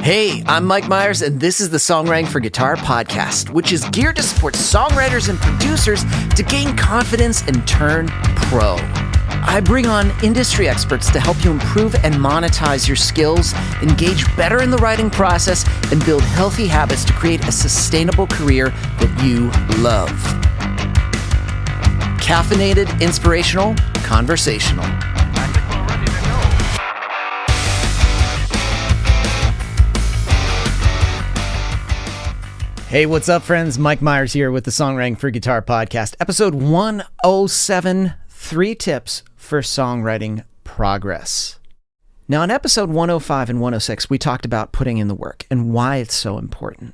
Hey, I'm Mike Meiers, and this is the Songwriting for Guitar podcast, which is geared to support songwriters and producers to gain confidence and turn pro. I bring on industry experts to help you improve and monetize your skills, engage better in the writing process, and build healthy habits to create a sustainable career that you love. Caffeinated, inspirational, conversational. Hey, what's up, friends? Mike Meiers here with the Songwriting for Guitar podcast, episode 107, 3 tips for songwriting progress. Now, in episode 105 and 106, we talked about putting in the work and why it's so important.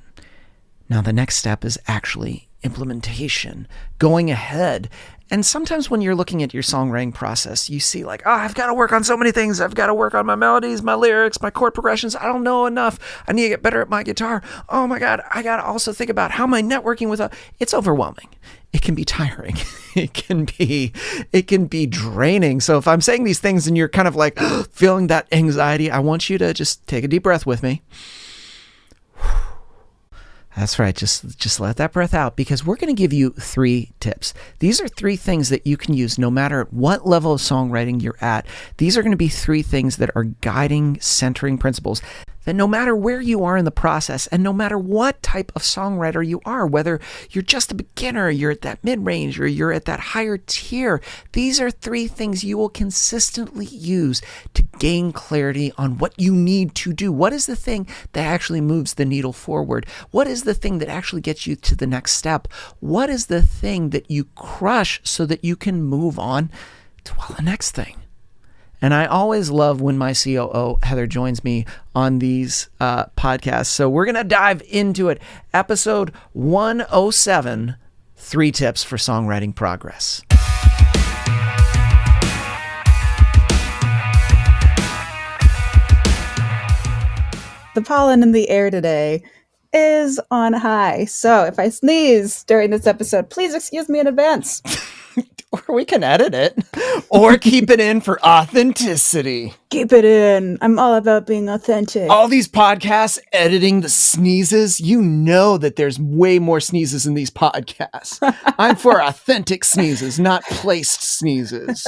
Now, the next step is actually implementation, going ahead. And sometimes when you're looking at your songwriting process, you see like, I've got to work on so many things. I've got to work on my melodies, my lyrics, my chord progressions. I don't know enough. I need to get better at my guitar. Oh my God, I got to also think about how am I networking with it's overwhelming. It can be tiring. It can be draining. So if I'm saying these things and you're kind of like feeling that anxiety, I want you to just take a deep breath with me. That's right. Just let that breath out, because we're going to give you 3 tips. These are 3 things that you can use no matter what level of songwriting you're at. These are going to be 3 things that are guiding, centering principles that no matter where you are in the process and no matter what type of songwriter you are, whether you're just a beginner, you're at that mid-range, or you're at that higher tier, these are 3 things you will consistently use to gain clarity on what you need to do. What is the thing that actually moves the needle forward? What is the thing that actually gets you to the next step? What is the thing that you crush so that you can move on to the next thing? And I always love when my COO, Heather, joins me on these podcasts. So we're going to dive into it. Episode 107, 3 tips for songwriting progress. The pollen in the air today is on high. So if I sneeze during this episode, please excuse me in advance. Or we can edit it, or keep it in for authenticity. Keep it in. I'm all about being authentic. All these podcasts editing the sneezes, you know that there's way more sneezes in these podcasts. I'm for authentic sneezes, not placed sneezes.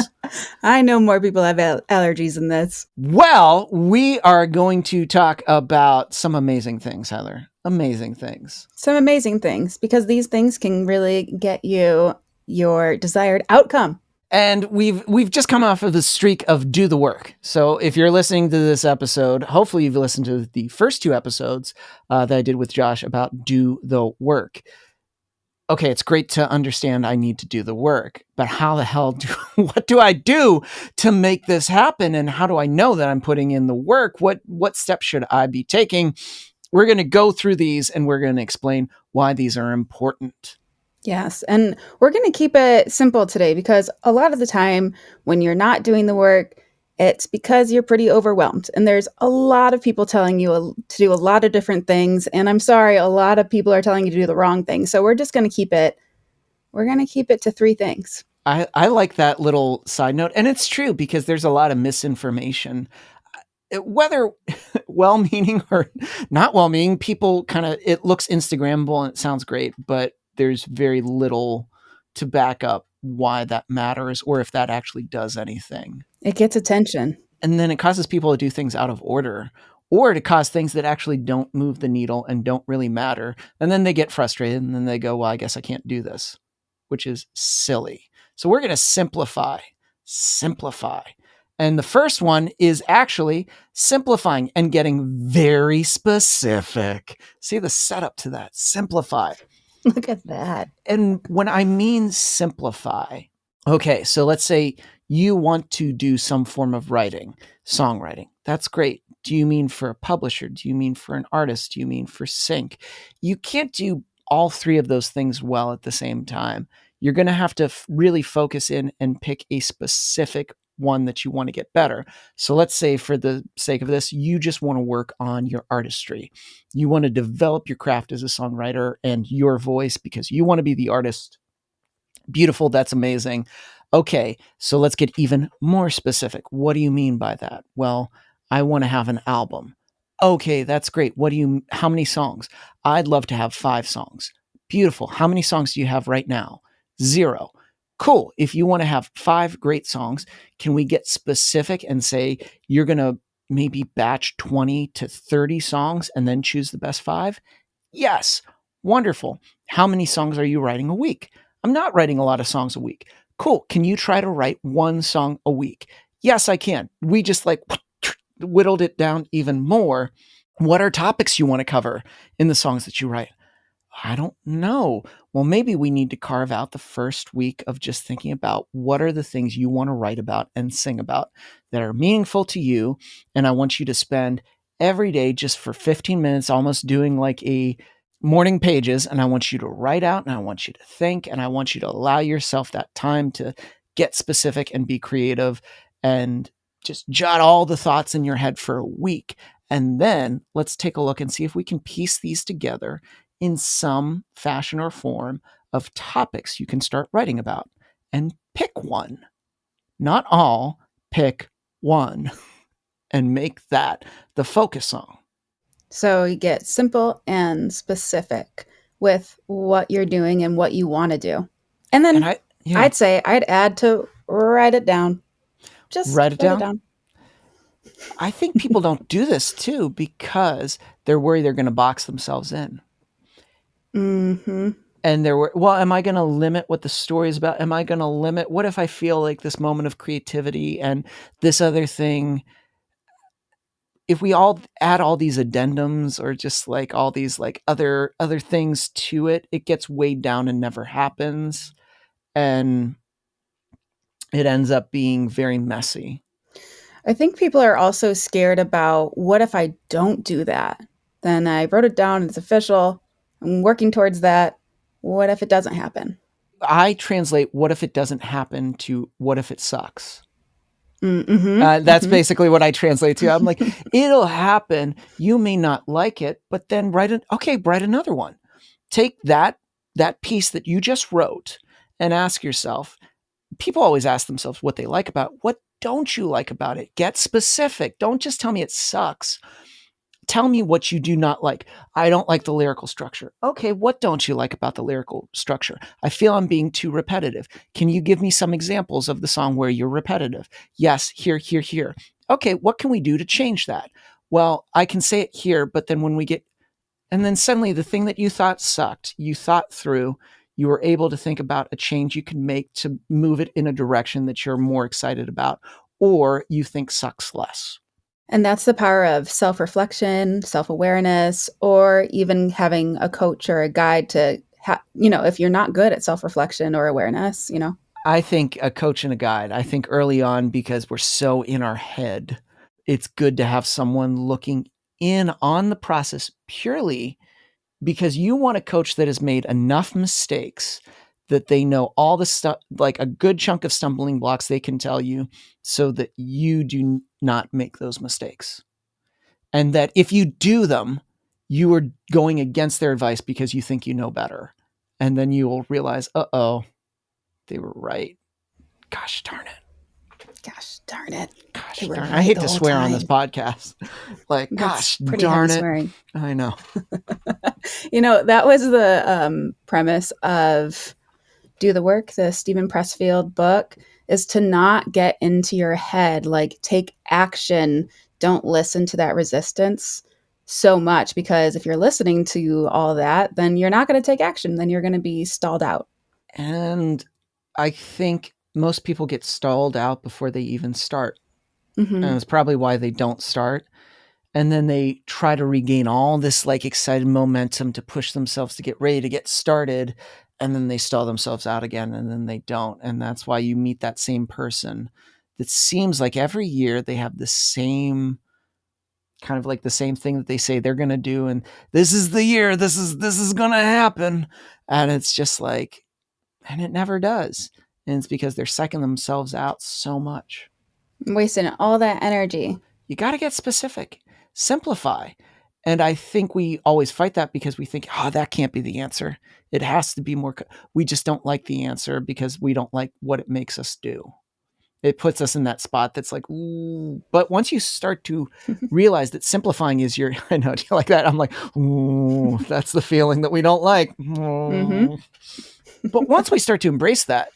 I know more people have allergies than this. Well, we are going to talk about some amazing things, Heather. Amazing things. Some amazing things, because these things can really get you your desired outcome. And we've just come off of the streak of do the work. So if you're listening to this episode, hopefully you've listened to the first 2 episodes that I did with Josh about do the work. Okay, it's great to understand I need to do the work, but how the hell what do I do to make this happen? And how do I know that I'm putting in the work? What steps should I be taking? We're going to go through these and we're going to explain why these are important. Yes. And we're going to keep it simple today, because a lot of the time when you're not doing the work, it's because you're pretty overwhelmed. And there's a lot of people telling you to do a lot of different things. And I'm sorry, a lot of people are telling you to do the wrong thing. So we're just going to keep it to 3 things. I like that little side note. And it's true, because there's a lot of misinformation. Whether well-meaning or not well-meaning, people it looks Instagrammable and it sounds great, but there's very little to back up why that matters or if that actually does anything. It gets attention. And then it causes people to do things out of order, or to cause things that actually don't move the needle and don't really matter. And then they get frustrated and then they go, well, I guess I can't do this, which is silly. So we're going to simplify. And the first one is actually simplifying and getting very specific. See the setup to that. Simplify. Look at that. And when I mean simplify, okay, so let's say you want to do some form of writing, songwriting. That's great. Do you mean for a publisher? Do you mean for an artist? Do you mean for sync? You can't do all 3 of those things well at the same time. You're going to have to really focus in and pick a specific one that you want to get better. So let's say, for the sake of this, you just want to work on your artistry. You want to develop your craft as a songwriter and your voice because you want to be the artist. Beautiful. That's amazing. Okay, so let's get even more specific. What do you mean by that? Well, I want to have an album. Okay, that's great. How many songs? I'd love to have 5 songs. Beautiful. How many songs do you have right now? 0. Cool. If you want to have 5 great songs, can we get specific and say you're going to maybe batch 20 to 30 songs and then choose the best 5? Yes. Wonderful. How many songs are you writing a week? I'm not writing a lot of songs a week. Cool. Can you try to write 1 song a week? Yes, I can. We just like whittled it down even more. What are topics you want to cover in the songs that you write? I don't know. Well, maybe we need to carve out the first week of just thinking about what are the things you want to write about and sing about that are meaningful to you. And I want you to spend every day just for 15 minutes, almost doing like a morning pages. And I want you to write out and I want you to think and I want you to allow yourself that time to get specific and be creative and just jot all the thoughts in your head for a week. And then let's take a look and see if we can piece these together in some fashion or form of topics you can start writing about. And pick one, not all, pick one and make that the focus song. So you get simple and specific with what you're doing and what you want to do. And then I'd say I'd add to write it down. Just write it down. I think people don't do this too because they're worried they're going to box themselves in. Mm-hmm. And am I going to limit what the story is about? Am I going to limit, what if I feel like this moment of creativity and this other thing? If we all add all these addendums or just like all these like other things to it, it gets weighed down and never happens. And it ends up being very messy. I think people are also scared about what if I don't do that? Then I wrote it down, it's official. I'm working towards that. What if it doesn't happen? I translate what if it doesn't happen to what if it sucks. Mm-hmm. That's basically what I translate to. I'm like, it'll happen. You may not like it, but then write another one. Take that piece that you just wrote and ask yourself, people always ask themselves what they like about it. What don't you like about it? Get specific. Don't just tell me it sucks. Tell me what you do not like. I don't like the lyrical structure. Okay, what don't you like about the lyrical structure? I feel I'm being too repetitive. Can you give me some examples of the song where you're repetitive? Yes, here, here, here. Okay, what can we do to change that? Well, I can say it here, but then and then suddenly the thing that you thought sucked, you thought through, you were able to think about a change you can make to move it in a direction that you're more excited about, or you think sucks less. And that's the power of self-reflection, self-awareness, or even having a coach or a guide to, if you're not good at self-reflection or awareness, I think a coach and a guide. I think early on, because we're so in our head, it's good to have someone looking in on the process purely because you want a coach that has made enough mistakes that they know all the stuff, like a good chunk of stumbling blocks they can tell you so that you do not make those mistakes. And that if you do them, you are going against their advice because you think you know better. And then you will realize, they were right. Gosh darn it. Gosh darn it. Gosh darn it. I hate to swear on this podcast. Like, gosh darn it. Swearing. I know. That was the premise of Do the Work, the Stephen Pressfield book, is to not get into your head, like take action. Don't listen to that resistance so much, because if you're listening to all that, then you're not going to take action. Then you're going to be stalled out. And I think most people get stalled out before they even start. Mm-hmm. And it's probably why they don't start. And then they try to regain all this like excited momentum to push themselves to get ready to get started. And then they stall themselves out again and then they don't. And that's why you meet that same person that seems like every year they have the same kind of like the same thing that they say they're going to do. And this is the year, this is going to happen. And it's just like, and it never does. And it's because they're psyching themselves out so much. Wasting all that energy. You got to get specific. Simplify. And I think we always fight that because we think, that can't be the answer. It has to be more. We just don't like the answer because we don't like what it makes us do. It puts us in that spot that's like, ooh. But once you start to realize that simplifying is your, I know, do you like that? I'm like, ooh, that's the feeling that we don't like. Mm-hmm. But once we start to embrace that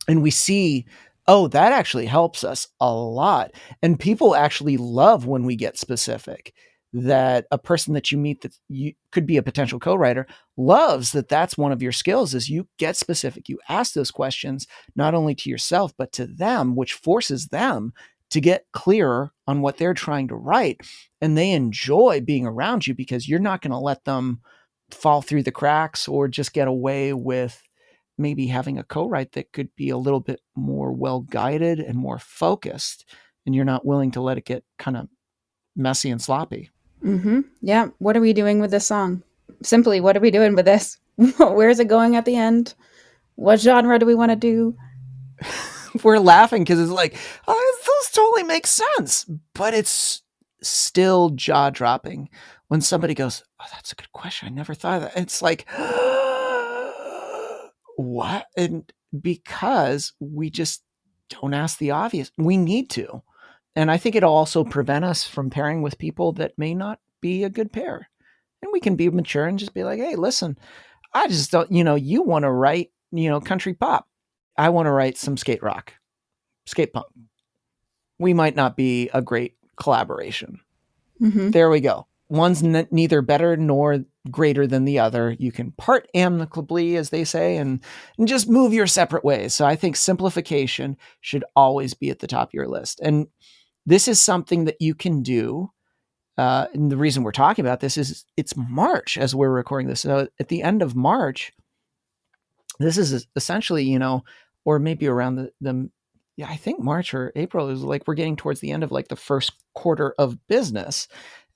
and we see, oh, that actually helps us a lot. And people actually love when we get specific. That a person that you meet that you could be a potential co-writer loves that that's one of your skills is you get specific. You ask those questions, not only to yourself, but to them, which forces them to get clearer on what they're trying to write. And they enjoy being around you because you're not going to let them fall through the cracks or just get away with maybe having a co-write that could be a little bit more well-guided and more focused. And you're not willing to let it get kind of messy and sloppy. Mm-hmm. Yeah. What are we doing with this song? Simply, what are we doing with this? Where's it going at the end? What genre do we want to do? We're laughing because it's like, oh, those totally make sense. But it's still jaw dropping when somebody goes, oh, that's a good question. I never thought of that. And it's like, what? And because we just don't ask the obvious, we need to. And I think it'll also prevent us from pairing with people that may not be a good pair. And we can be mature and just be like, hey, listen, I just don't, you want to write, country pop. I want to write some skate rock, skate punk. We might not be a great collaboration. Mm-hmm. There we go. One's neither better nor greater than the other. You can part amicably, as they say, and just move your separate ways. So I think simplification should always be at the top of your list. And this is something that you can do. And the reason we're talking about this is it's March as we're recording this. So at the end of March, this is essentially, or maybe around yeah, I think March or April is like we're getting towards the end of like the first quarter of business.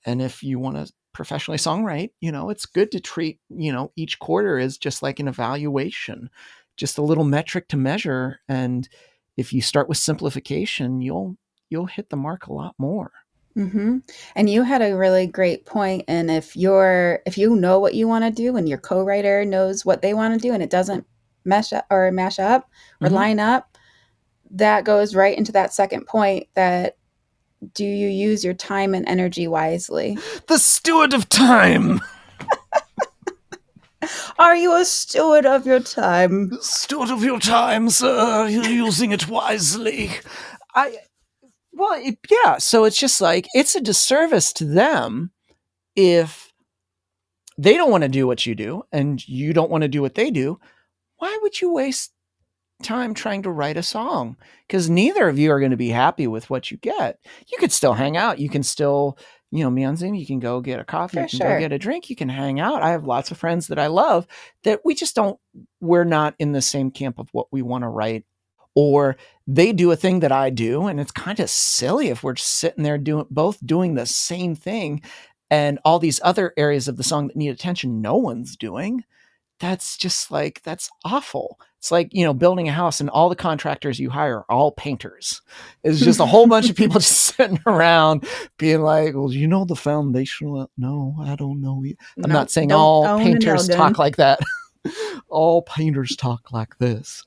And if you want to professionally songwrite, it's good to treat, each quarter as just like an evaluation, just a little metric to measure. And if you start with simplification, you'll hit the mark a lot more. Mm-hmm. And you had a really great point. And if you know what you want to do and your co-writer knows what they want to do and it doesn't mash up or Mm-hmm. line up, that goes right into that second point that do you use your time and energy wisely? The steward of time. Are you a steward of your time? Steward of your time, sir. You're using it wisely. Yeah. So it's just like, it's a disservice to them if they don't want to do what you do and you don't want to do what they do. Why would you waste time trying to write a song? Because neither of you are going to be happy with what you get. You could still hang out. You can still, me on Zoom, you can go get a coffee, For you can sure. go get a drink, you can hang out. I have lots of friends that I love that we're not in the same camp of what we want to write. Or they do a thing that I do, and it's kind of silly if we're sitting there both doing the same thing, and all these other areas of the song that need attention, no one's doing. That's just like, that's awful. It's like, building a house and all the contractors you hire are all painters. It's just a whole bunch of people just sitting around being like, well, the foundation? No, I don't know. I'm No, not saying don't all own a nail painters gun. talk like that. All painters talk like this.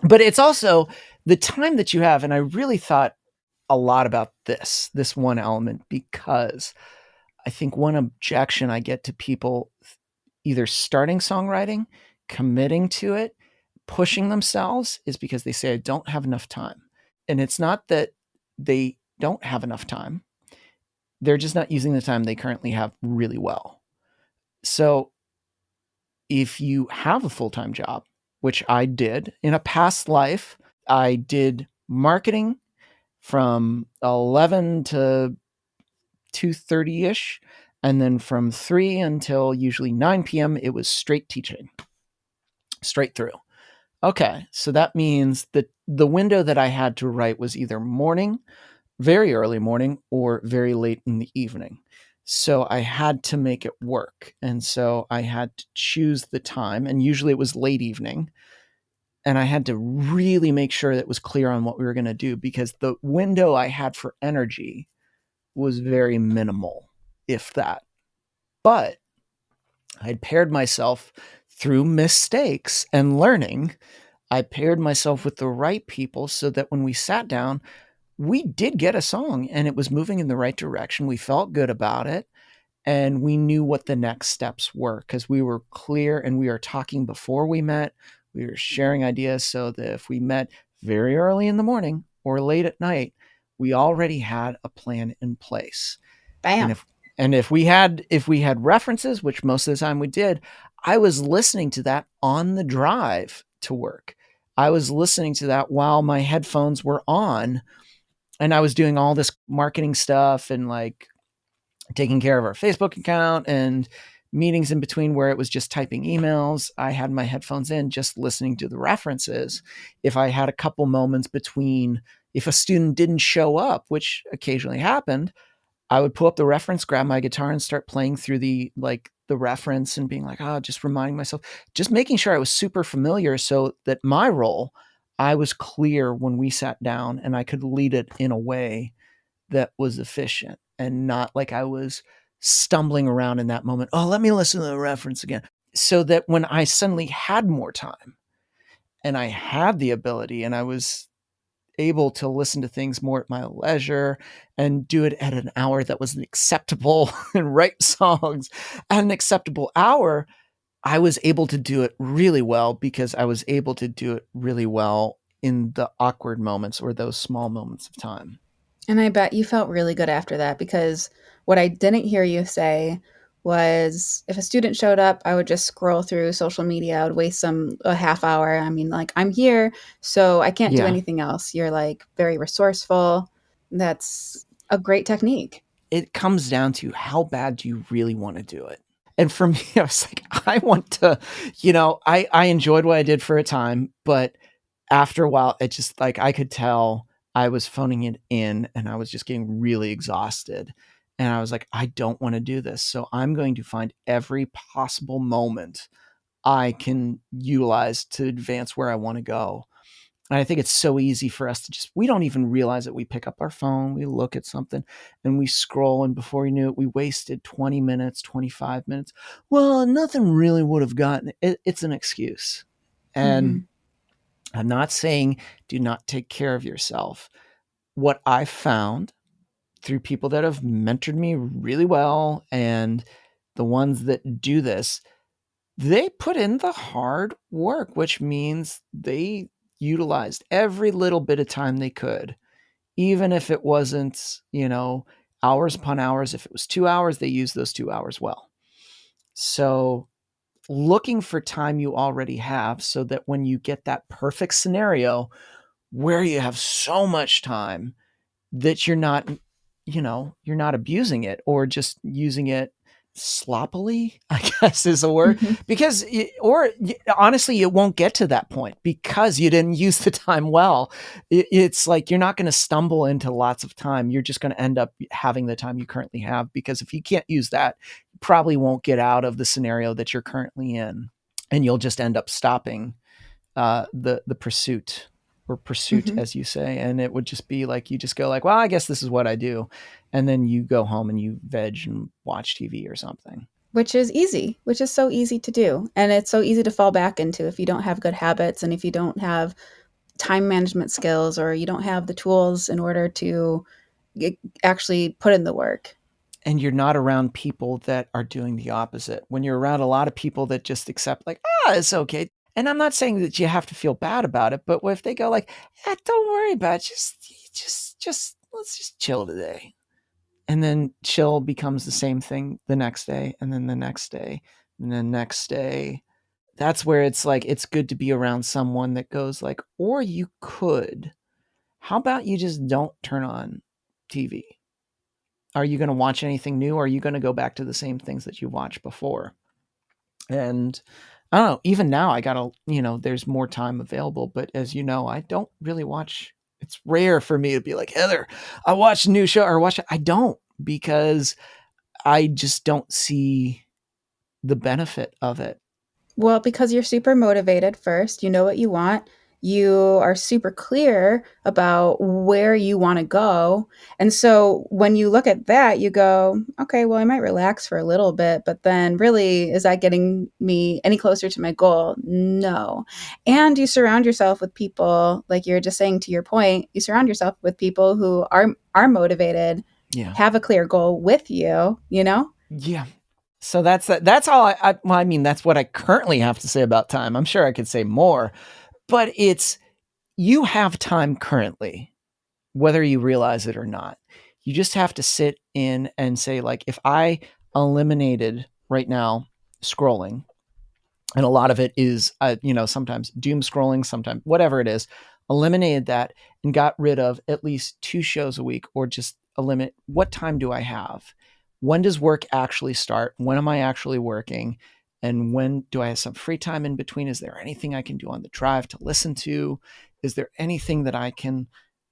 But it's also the time that you have. And I really thought a lot about this one element, because I think one objection I get to people either starting songwriting, committing to it, pushing themselves is because they say, I don't have enough time. And it's not that they don't have enough time. They're just not using the time they currently have really well. So if you have a full-time job, which I did in a past life, I did marketing from 11 to 2:30ish, and then from 3 until usually 9 p.m. it was straight teaching, straight through. Okay, so that means that the window that I had to write was either morning, very early morning, or very late in the evening. So I had to make it work. And so I had to choose the time, and usually it was late evening. And I had to really make sure that it was clear on what we were going to do, because the window I had for energy was very minimal, if that. But I'd paired myself through mistakes and learning. I paired myself with the right people so that when we sat down, we did get a song and it was moving in the right direction. We felt good about it and we knew what the next steps were because we were clear and we were talking before we met. We were sharing ideas so that if we met very early in the morning or late at night, we already had a plan in place. And Bam. if we had references, which most of the time we did, I was listening to that on the drive to work. I was listening to that while my headphones were on and I was doing all this marketing stuff and like taking care of our Facebook account and meetings in between where it was just typing emails. I had my headphones in, just listening to the references. If I had a couple moments between, if a student didn't show up, which occasionally happened, I would pull up the reference, grab my guitar and start playing through the reference and being like, oh, just reminding myself, just making sure I was super familiar so that my role, I was clear when we sat down and I could lead it in a way that was efficient and not like I was stumbling around in that moment. Oh, let me listen to the reference again. So that when I suddenly had more time and I had the ability and I was able to listen to things more at my leisure and do it at an hour that was acceptable and write songs at an acceptable hour, I was able to do it really well because I was able to do it really well in the awkward moments or those small moments of time. And I bet you felt really good after that because what I didn't hear you say was if a student showed up, I would just scroll through social media. I would waste a half hour. I mean, like, I'm here, so I can't do Yeah. anything else. You're like very resourceful. That's a great technique. It comes down to how bad do you really want to do it? And for me, I was like, I want to, I enjoyed what I did for a time, but after a while, it just like I could tell I was phoning it in and I was just getting really exhausted. And I was like, I don't want to do this. So I'm going to find every possible moment I can utilize to advance where I want to go. And I think it's so easy for us to we don't even realize it. We pick up our phone, we look at something, and we scroll. And before you knew it, we wasted 20 minutes, 25 minutes. Well, nothing really would have gotten it. It's an excuse. And Hmm. I'm not saying do not take care of yourself. What I've found through people that have mentored me really well and the ones that do this, they put in the hard work, which means they utilized every little bit of time they could, even if it wasn't, hours upon hours. If it was 2 hours, they used those 2 hours well. So, looking for time you already have so that when you get that perfect scenario where you have so much time that you're not abusing it or just using it sloppily, I guess is a word, Hmm. because honestly, it won't get to that point because you didn't use the time well. It's like you're not going to stumble into lots of time. You're just going to end up having the time you currently have because if you can't use that, you probably won't get out of the scenario that you're currently in, and you'll just end up stopping the pursuit, Hmm. as you say, and it would just be like you just go like, well, I guess this is what I do, and then you go home and you veg and watch TV or something. Which is easy, which is so easy to do. And it's so easy to fall back into if you don't have good habits and if you don't have time management skills or you don't have the tools in order to actually put in the work. And you're not around people that are doing the opposite. When you're around a lot of people that just accept like, it's okay. And I'm not saying that you have to feel bad about it, but if they go like, don't worry about it, just let's just chill today. And then chill becomes the same thing the next day, and then the next day, and then next day. That's where it's like it's good to be around someone that goes like, or you could. How about you just don't turn on TV? Are you going to watch anything new? Or are you going to go back to the same things that you watched before? And I don't know, even now I got to, there's more time available, but as you know, I don't really watch. It's rare for me to be like, Heather, I watched a new show or watch it. I don't because I just don't see the benefit of it. Well, because you're super motivated first, you know what you want, you are super clear about where you want to go. And so when you look at that, you go, okay, well, I might relax for a little bit, but then really, is that getting me any closer to my goal? No. And you surround yourself with people, like you're just saying to your point, you surround yourself with people who are motivated, Yeah. have a clear goal with you, you know? Yeah. So that's all well, I mean, that's what I currently have to say about time. I'm sure I could say more, but it's, you have time currently, whether you realize it or not. You just have to sit in and say, like, if I eliminated right now scrolling, and a lot of it is, sometimes doom scrolling, sometimes whatever it is, eliminated that and got rid of at least 2 shows a week, or just eliminate, what time do I have? When does work actually start? When am I actually working? And when do I have some free time in between? Is there anything I can do on the drive to listen to? Is there anything that I can,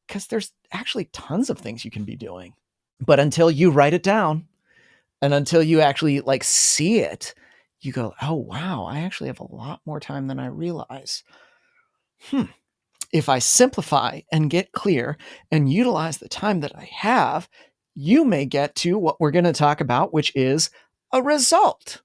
because there's actually tons of things you can be doing. But until you write it down and until you actually like see it, you go, oh, wow, I actually have a lot more time than I realize. If I simplify and get clear and utilize the time that I have, you may get to what we're going to talk about, which is a result.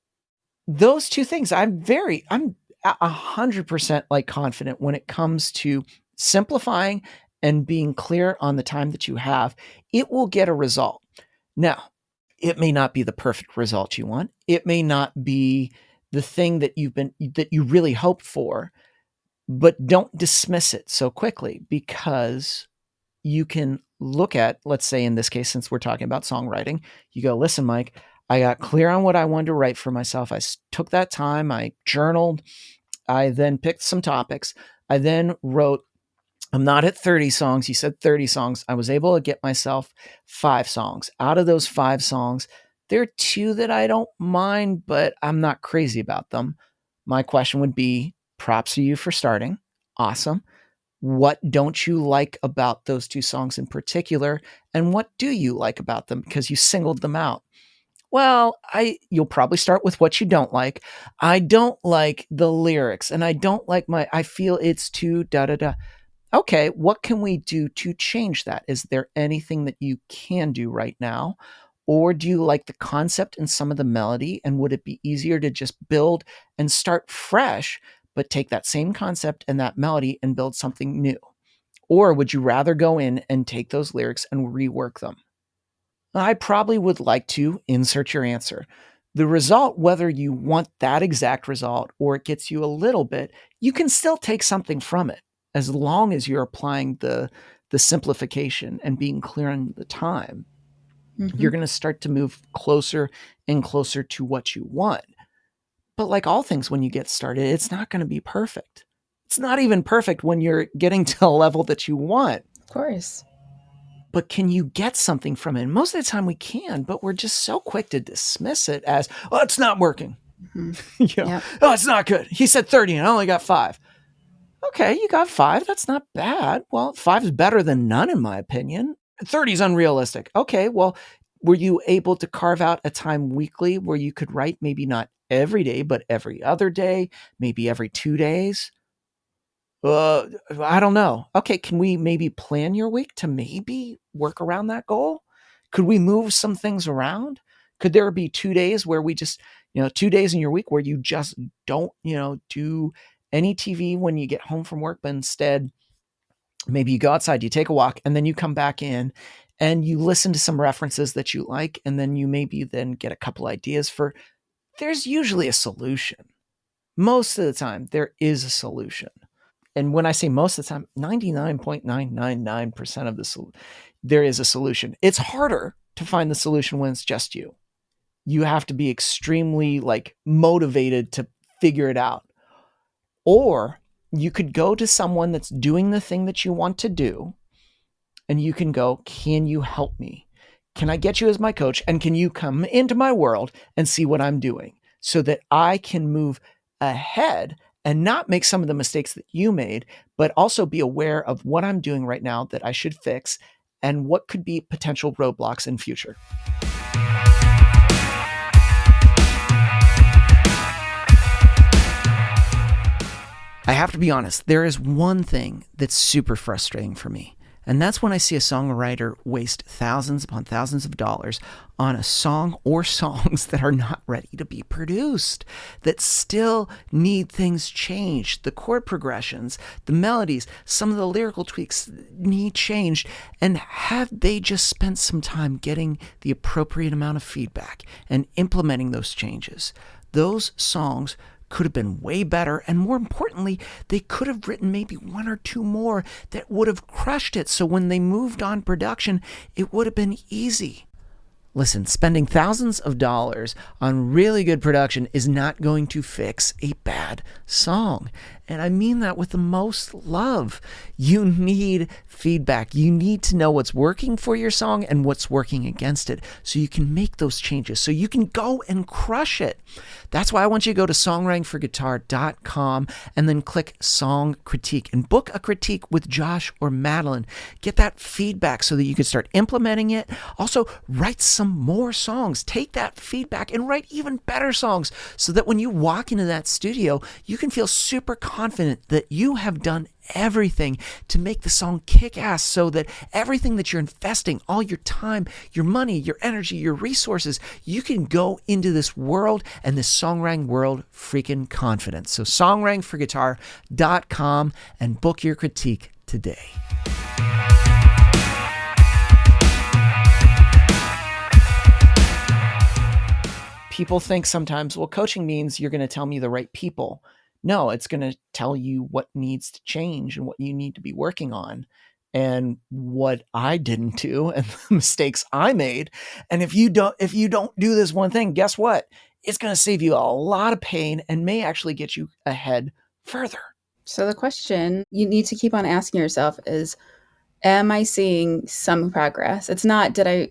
Those two things, I'm 100% like confident when it comes to simplifying and being clear on the time that you have, it will get a result. Now, it may not be the perfect result you want. It may not be the thing that you really hoped for, but don't dismiss it so quickly, because you can look at, let's say in this case, since we're talking about songwriting, you go, listen, Mike, I got clear on what I wanted to write for myself. I took that time, I journaled, I then picked some topics. I then wrote, I'm not at 30 songs. You said 30 songs. I was able to get myself 5 songs. Out of those 5 songs, there are 2 that I don't mind, but I'm not crazy about them. My question would be, props to you for starting. Awesome. What don't you like about those 2 songs in particular? And what do you like about them because you singled them out? Well, you'll probably start with what you don't like. I don't like the lyrics, and I don't like I feel it's too da da da. Okay, what can we do to change that? Is there anything that you can do right now? Or do you like the concept and some of the melody? And would it be easier to just build and start fresh, but take that same concept and that melody and build something new? Or would you rather go in and take those lyrics and rework them? I probably would like to insert your answer. The result, whether you want that exact result or it gets you a little bit, you can still take something from it as long as you're applying the simplification and being clear on the time. You're going to start to move closer and closer to what you want. But like all things, when you get started, it's not going to be perfect. It's not even perfect when you're getting to a level that you want. Of course. But can you get something from it? And most of the time we can, but we're just so quick to dismiss it as, oh, it's not working. Yep. Oh, it's not good. He said 30 and I only got 5. Okay, you got 5. That's not bad. Well, 5 is better than none, in my opinion. 30 is unrealistic. Okay, well, were you able to carve out a time weekly where you could write, maybe not every day, but every other day, maybe every 2 days? I don't know. Okay, can we maybe plan your week to maybe work around that goal? Could we move some things around? Could there be 2 days where we just, 2 days in your week where you just don't, do any TV when you get home from work, but instead maybe you go outside, you take a walk, and then you come back in and you listen to some references that you like, and then you maybe then get a couple ideas there's usually a solution. Most of the time, there is a solution. And when I say most of the time, 99.999% of there is a solution. It's harder to find the solution when it's just you. You have to be extremely motivated to figure it out. Or you could go to someone that's doing the thing that you want to do, and you can go, can you help me? Can I get you as my coach? And can you come into my world and see what I'm doing so that I can move ahead and not make some of the mistakes that you made, but also be aware of what I'm doing right now that I should fix and what could be potential roadblocks in future. I have to be honest, there is one thing that's super frustrating for me. And that's when I see a songwriter waste thousands upon thousands of dollars on a song or songs that are not ready to be produced, that still need things changed. The chord progressions, the melodies, some of the lyrical tweaks need changed. And have they just spent some time getting the appropriate amount of feedback and implementing those changes? Those songs could have been way better, and more importantly, they could have written maybe one or two more that would have crushed it, so when they moved on production, it would have been easy. Listen, spending thousands of dollars on really good production is not going to fix a bad song. And I mean that with the most love. You need feedback. You need to know what's working for your song and what's working against it so you can make those changes, so you can go and crush it. That's why I want you to go to songwritingforguitar.com and then click Song Critique and book a critique with Josh or Madeline. Get that feedback so that you can start implementing it. Also, write some more songs. Take that feedback and write even better songs so that when you walk into that studio, you can feel super confident that you have done everything to make the song kick ass, so that everything that you're investing, all your time, your money, your energy, your resources, you can go into this world and this songwriting world freaking confident. So songwritingforguitar.com and book your critique today. People think sometimes, well, coaching means you're going to tell me the right people. No, it's going to tell you what needs to change and what you need to be working on and what I didn't do and the mistakes I made. And if you don't do this one thing, guess what? It's going to save you a lot of pain and may actually get you ahead further. So the question you need to keep on asking yourself is, am I seeing some progress? It's not, did I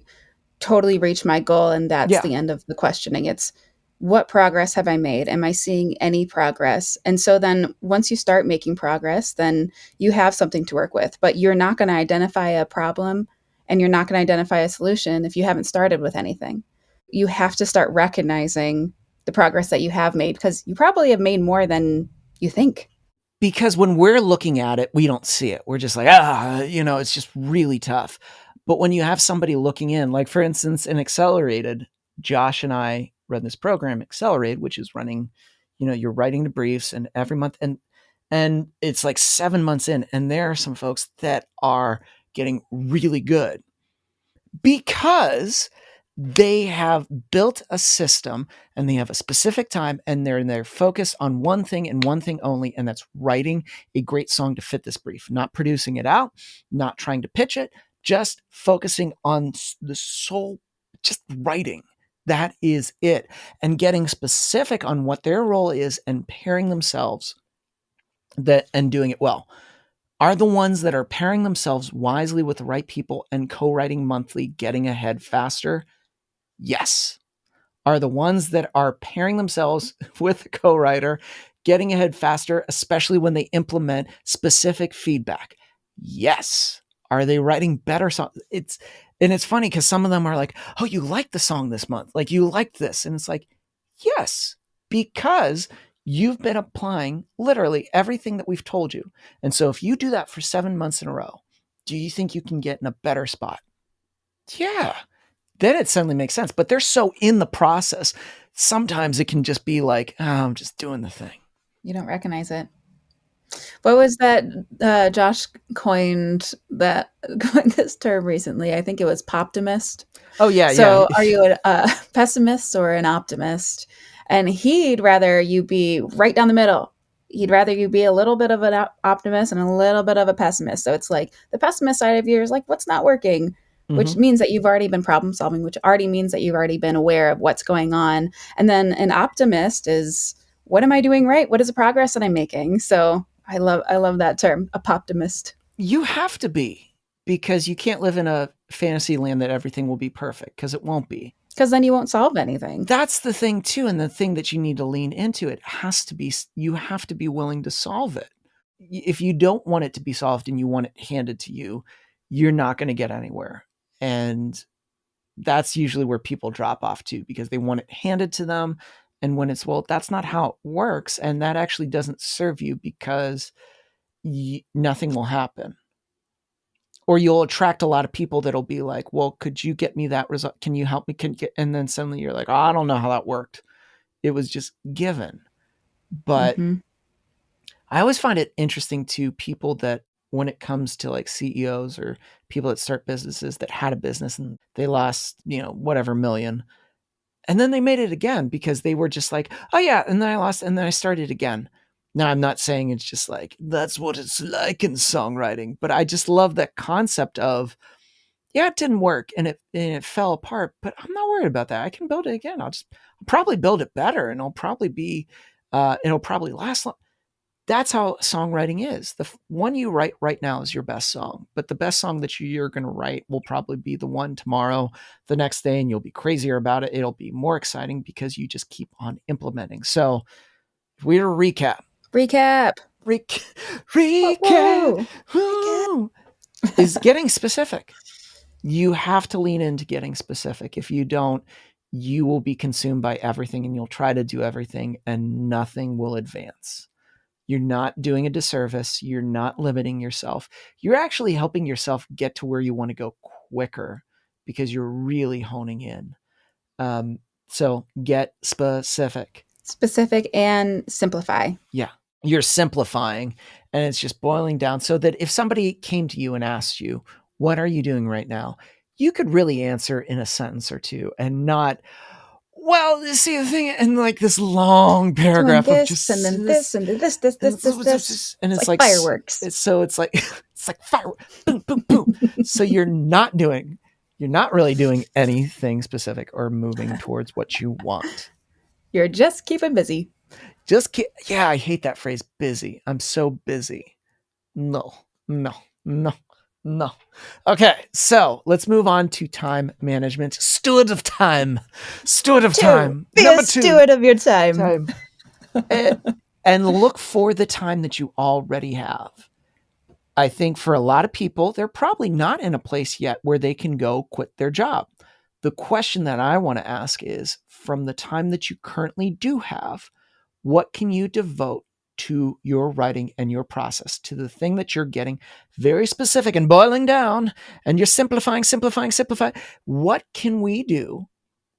totally reach my goal and that's the end of the questioning. It's, what progress have I made? Am I seeing any progress? And so then once you start making progress, then you have something to work with, but you're not going to identify a problem and you're not going to identify a solution if you haven't started with anything. You have to start recognizing the progress that you have made, because you probably have made more than you think. Because when we're looking at it, we don't see it. We're just like, it's just really tough. But when you have somebody looking in, like for instance, in Accelerated, Josh and I run this program, Accelerated, which is running, you're writing the briefs and every month, and it's like 7 months in, and there are some folks that are getting really good because they have built a system and they have a specific time and they're focused on one thing and one thing only, and that's writing a great song to fit this brief, not producing it out, not trying to pitch it, just focusing on the soul, just writing. That is it. And getting specific on what their role is and pairing themselves and doing it well. Are the ones that are pairing themselves wisely with the right people and co-writing monthly getting ahead faster? Yes. Are the ones that are pairing themselves with a co-writer getting ahead faster, especially when they implement specific feedback? Yes. Are they writing better songs? It's funny because some of them are like, oh, you liked the song this month. Like, you liked this. And it's like, yes, because you've been applying literally everything that we've told you. And so if you do that for 7 months in a row, do you think you can get in a better spot? Yeah. Then it suddenly makes sense. But they're so in the process. Sometimes it can just be like, oh, I'm just doing the thing. You don't recognize it. What was that? Josh coined this term recently. I think it was poptimist. Oh, yeah. So yeah. Are you a pessimist or an optimist? And he'd rather you be right down the middle. He'd rather you be a little bit of an optimist and a little bit of a pessimist. So it's like the pessimist side of you is like, what's not working? Which means that you've already been problem solving, which already means that you've already been aware of what's going on. And then an optimist is, what am I doing right? What is the progress that I'm making? So I love that term, a poptimist. You have to be, because you can't live in a fantasy land that everything will be perfect, because it won't be. Because then you won't solve anything. That's the thing too. And the thing that you need to lean into, it has to be, you have to be willing to solve it. If you don't want it to be solved and you want it handed to you, you're not going to get anywhere. And that's usually where people drop off too, because they want it handed to them And when it's, well, that's not how it works. And that actually doesn't serve you because nothing will happen. Or you'll attract a lot of people that'll be like, well, could you get me that result? Can you help me? And then suddenly you're like, oh, I don't know how that worked. It was just given. But Mm-hmm. I always find it interesting to people that when it comes to like CEOs or people that start businesses that had a business and they lost, whatever million. And then they made it again because they were just like, oh yeah. And then I lost and then I started again. Now I'm not saying it's just like, that's what it's like in songwriting, but I just love that concept of, yeah, it didn't work and it fell apart, but I'm not worried about that. I can build it again. I'll probably build it better and it'll probably last long. That's how songwriting is. The one you write right now is your best song, but the best song that you're going to write will probably be the one tomorrow, the next day, and you'll be crazier about it. It'll be more exciting because you just keep on implementing. So if we were to recap, Recap. recap, Recap. is getting specific. You have to lean into getting specific. If you don't, you will be consumed by everything and you'll try to do everything and nothing will advance. You're not doing a disservice. You're not limiting yourself. You're actually helping yourself get to where you want to go quicker because you're really honing in. So get specific. Specific and simplify. Yeah. You're simplifying and it's just boiling down so that if somebody came to you and asked you, what are you doing right now? You could really answer in a sentence or two and not, well, see the thing, and like this long paragraph Doing of this, just and then this, and then this, and it's like fireworks. It's like fireworks, boom, boom, boom. So you're not really doing anything specific or moving towards what you want. You're just keeping busy. Yeah, I hate that phrase, busy. I'm so busy. No. Okay, so let's move on to time management. Steward of time. Be Number a 2. steward of your time. And look for the time that you already have. I think for a lot of people, they're probably not in a place yet where they can go quit their job. The question that I want to ask is, from the time that you currently do have, what can you devote to your writing and your process, to the thing that you're getting very specific and boiling down, and you're simplifying. What can we do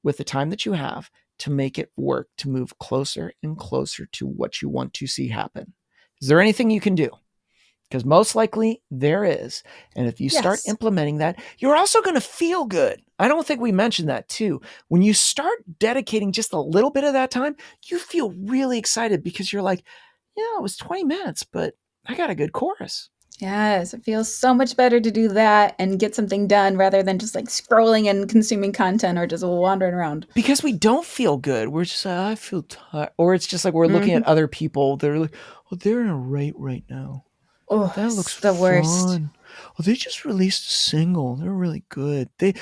with the time that you have to make it work, to move closer and closer to what you want to see happen? Is there anything you can do? Because most likely there is. And if you start implementing that, you're also going to feel good. I don't think we mentioned that too. When you start dedicating just a little bit of that time, you feel really excited because you're like, yeah, it was 20 minutes, but I got a good chorus. Yes, it feels so much better to do that and get something done rather than just like scrolling and consuming content or just wandering around. Because we don't feel good. We're just like, I feel tired. Or it's just like we're looking at other people. They're like, oh, they're in a right now. Oh, that looks the fun. worst. Oh, they just released a single. They're really good. They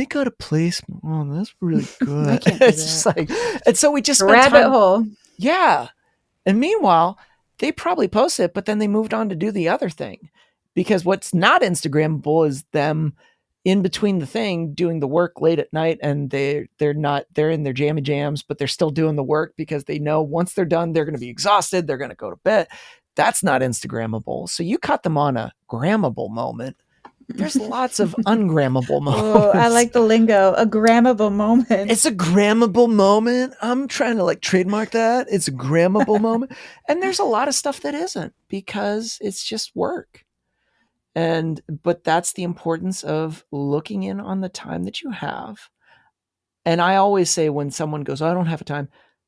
got a placement. Oh, that's really good. I can't do It's that. just like, and so we just spent Rabbit time. hole. Yeah. And meanwhile, they probably post it, but then they moved on to do the other thing. Because what's not Instagrammable is them in between the thing doing the work late at night, and they're in their jammy jams, but they're still doing the work because they know once they're done, they're going to be exhausted. They're going to go to bed. That's not Instagrammable. So you caught them on a grammable moment. There's lots of ungrammable moments. Oh, I like the lingo. A grammable moment. It's a grammable moment. I'm trying to like trademark that. It's a grammable moment. And there's a lot of stuff that isn't because it's just work. But that's the importance of looking in on the time that you have. And I always say when someone goes, oh, I don't have a time.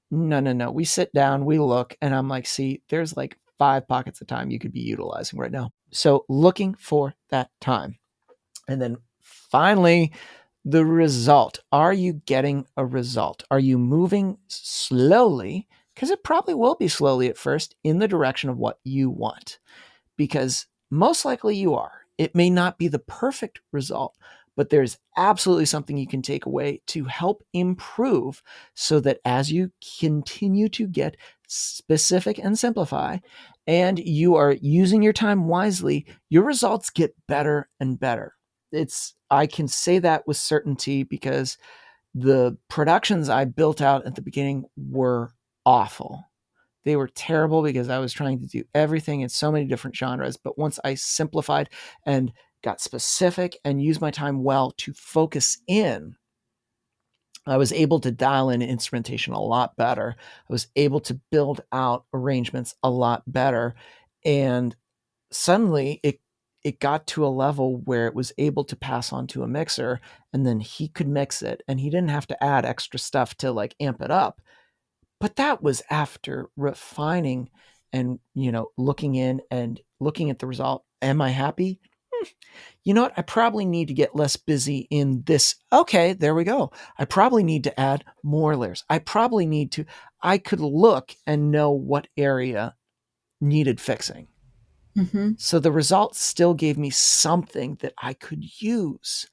No. We sit down, we look, and I'm like, see, there's like 5 pockets of time you could be utilizing right now. So looking for that time. And then finally, the result. Are you getting a result? Are you moving slowly? Because it probably will be slowly at first in the direction of what you want. Because most likely you are. It may not be the perfect result, but there's absolutely something you can take away to help improve so that as you continue to get specific and simplify, and you are using your time wisely, your results get better and better. I can say that with certainty because The productions I built out at the beginning were awful. They were terrible because I was trying to do everything in so many different genres. But once I simplified and got specific and used my time well to focus in, I was able to dial in instrumentation a lot better. I was able to build out arrangements a lot better. And suddenly it got to a level where it was able to pass on to a mixer, and then he could mix it, and he didn't have to add extra stuff to like amp it up. But that was after refining and, looking in and looking at the result. Am I happy? You know what? I probably need to get less busy in this. Okay, there we go. I probably need to add more layers. I could look and know what area needed fixing. Mm-hmm. So the result still gave me something that I could use,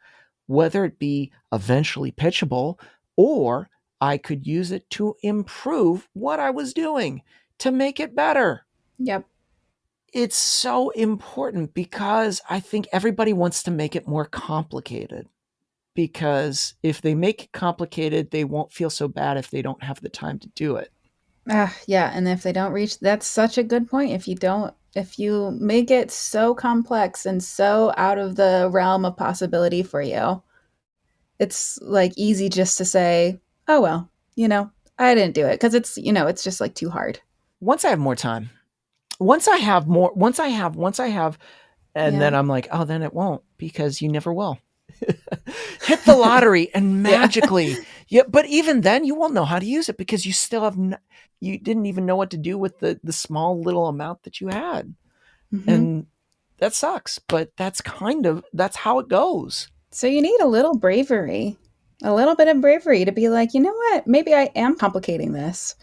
whether it be eventually pitchable, or I could use it to improve what I was doing to make it better. Yep. It's so important because I think everybody wants to make it more complicated. Because if they make it complicated, they won't feel so bad if they don't have the time to do it. Yeah, and if they don't reach, that's such a good point. If you make it so complex and so out of the realm of possibility for you, it's like easy just to say, "Oh well, I didn't do it," because it's just like too hard. Once I have more time, once I have, and then Yeah. I'm like, oh, then it won't, because you never will. Hit the lottery and Yeah. magically, yeah. But even then, you won't know how to use it because you still have, you didn't even know what to do with the small little amount that you had, Hmm. and that sucks. But that's how it goes. So you need a little bravery, a little bit of bravery to be like, you know what? Maybe I am complicating this.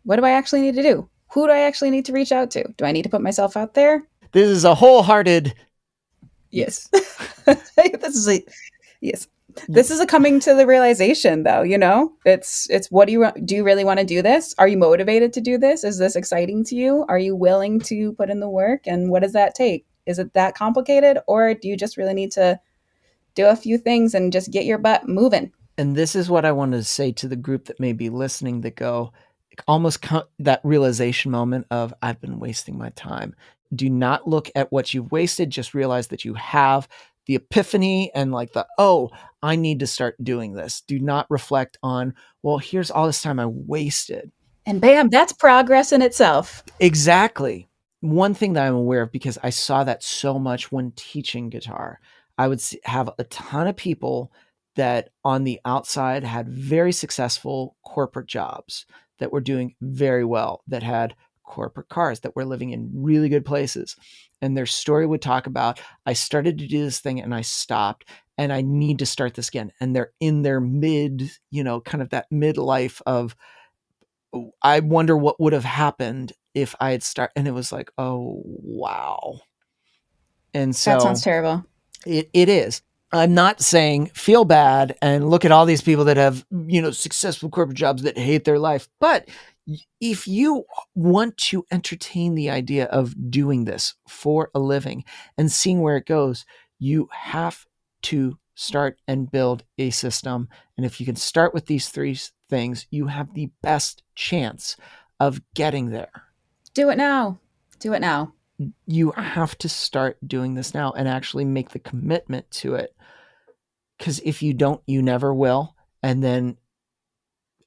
What do I actually need to do? Who do I actually need to reach out to? Do I need to put myself out there? This is a wholehearted Yes. yes. This is a yes. This is a coming to the realization though, It's what do you really want to do this? Are you motivated to do this? Is this exciting to you? Are you willing to put in the work, and what does that take? Is it that complicated, or do you just really need to do a few things and just get your butt moving? And this is what I wanted to say to the group that may be listening, that go almost that realization moment of, I've been wasting my time. Do not look at what you've wasted. Just realize that you have the epiphany and like oh, I need to start doing this. Do not reflect on, well, here's all this time I wasted. And bam, that's progress in itself. Exactly. One thing that I'm aware of, because I saw that so much when teaching guitar, I would have a ton of people that on the outside had very successful corporate jobs, that were doing very well, that had corporate cars, that were living in really good places. And their story would talk about, I started to do this thing and I stopped, and I need to start this again. And they're in their mid, kind of that midlife of, I wonder what would have happened if I had started. And it was like, oh, wow. And That sounds so terrible. it is. I'm not saying feel bad and look at all these people that have, successful corporate jobs that hate their life. But if you want to entertain the idea of doing this for a living and seeing where it goes, you have to start and build a system. And if you can start with these three things, you have the best chance of getting there. Do it now. Do it now. You have to start doing this now and actually make the commitment to it. Because if you don't, you never will. And then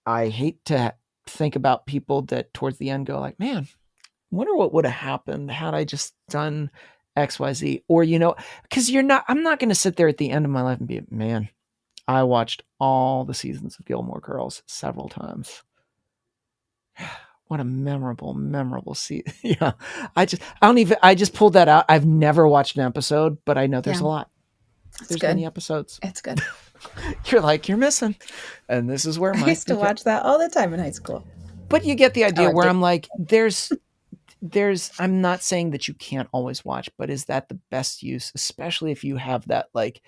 I hate to think about people that towards the end go like, man, wonder what would have happened had I just done XYZ. Or, because I'm not going to sit there at the end of my life and be, man, I watched all the seasons of Gilmore Girls several times. What a memorable season. Yeah. I just pulled that out. I've never watched an episode, but I know there's Yeah, a lot. it's There's good. many episodes. It's good. You're missing. And this is where I used to watch that all the time in high school. but you get the I idea liked where it. I'm like, I'm not saying that you can't always watch, but is that the best use, especially if you have that, like,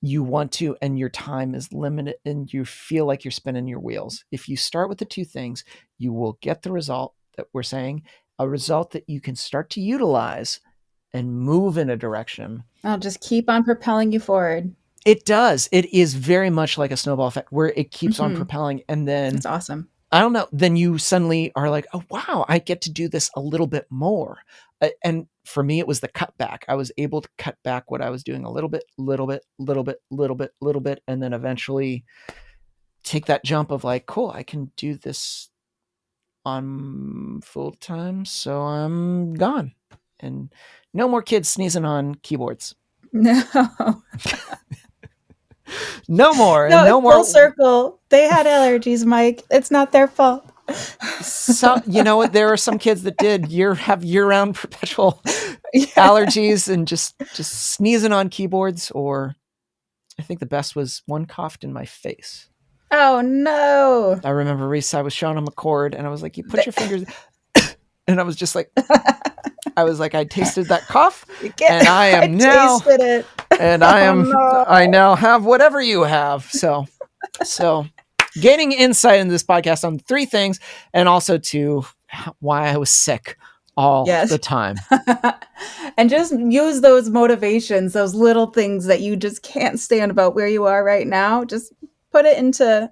you want to, and your time is limited and you feel like you're spinning your wheels. If you start with the two things, you will get the result that we're saying, a result that you can start to utilize and move in a direction. I'll just keep on propelling you forward. It does. It is very much like a snowball effect where it keeps on Mhm. propelling. And then, It's awesome. I don't know, then you suddenly are like, oh, wow, I get to do this a little bit more. And for me, it was the cutback. I was able to cut back what I was doing a little bit, little bit, little bit, little bit, little bit, and then eventually take that jump of like, cool, I can do this on full time. So I'm gone. And no more kids sneezing on keyboards. No. No more. No, And no it's full more. circle. They had allergies, Mike. It's not their fault. So, you know what? There are some kids that did have year-round perpetual Yeah. allergies and just sneezing on keyboards. Or I think the best was one coughed in my face. Oh, no. I remember Reese, I was showing him a chord and I was like, you put your fingers, and I was just like, I tasted that cough and I am now, tasted it. and I am, no. I now have whatever you have. So gaining insight in this podcast on 3 things, and also to why I was sick all the time. And just use those motivations, those little things that you just can't stand about where you are right now. Just put it into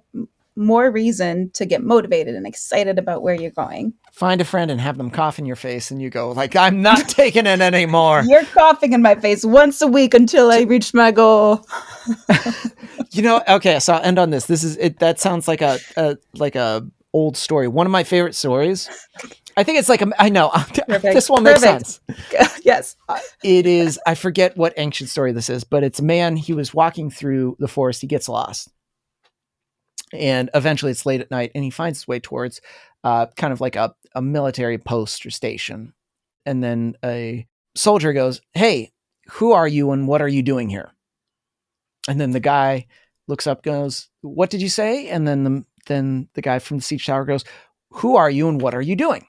more reason to get motivated and excited about where you're going. Find a friend and have them cough in your face, and you go like, I'm not taking it anymore. You're coughing in my face once a week until I reach my goal. Okay, so I'll end on this. This is it. That sounds like a old story. One of my favorite stories. I think it's I know. This will make sense. Yes. It is. I forget what ancient story this is, but it's a man. He was walking through the forest. He gets lost. And eventually it's late at night and he finds his way towards kind of like a military post or station. And then a soldier goes, hey, who are you and what are you doing here? And then the guy looks up, goes, what did you say? And then the guy from the siege tower goes, who are you and what are you doing?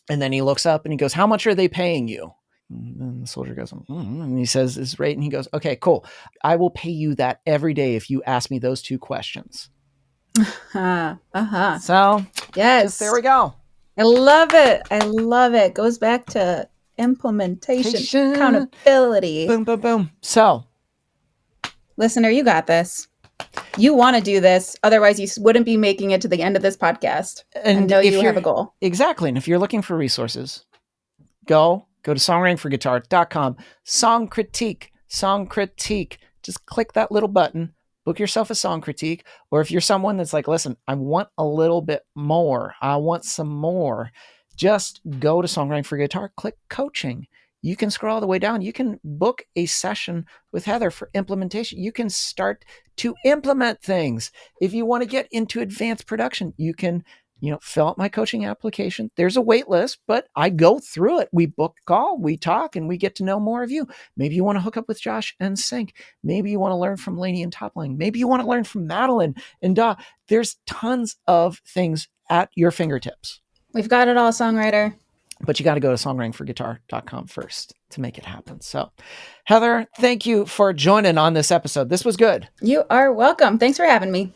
And then he looks up and he goes, how much are they paying you? And the soldier goes, and he says his rate, and he goes, okay, cool. I will pay you that every day if you ask me those 2 questions. So, yes, there we go. I love it. I love it. Goes back to implementation, accountability. Boom, boom, boom. So, listener, you got this. You want to do this. Otherwise, you wouldn't be making it to the end of this podcast. And I know you have a goal. Exactly. And if you're looking for resources, go to songwritingforguitar.com. Song critique. Just click that little button. Book yourself a song critique. Or if you're someone that's like, listen, I want a little bit more. I want some more. Just go to Songwriting for Guitar. Click coaching. You can scroll all the way down. You can book a session with Heather for implementation. You can start to implement things. If you want to get into advanced production, you can fill out my coaching application. There's a wait list, but I go through it. We book a call, we talk, and we get to know more of you. Maybe you want to hook up with Josh and sync. Maybe you want to learn from Lainey and Topline. Maybe you want to learn from Madeline and Da. There's tons of things at your fingertips. We've got it all, songwriter. But you got to go to songwritingforguitar.com first to make it happen. So, Heather, thank you for joining on this episode. This was good. You are welcome. Thanks for having me.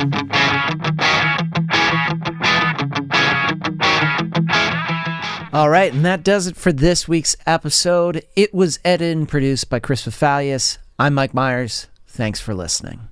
All right, and that does it for this week's episode. It was edited and produced by Chris Fafalius. I'm Mike Meiers. Thanks for listening.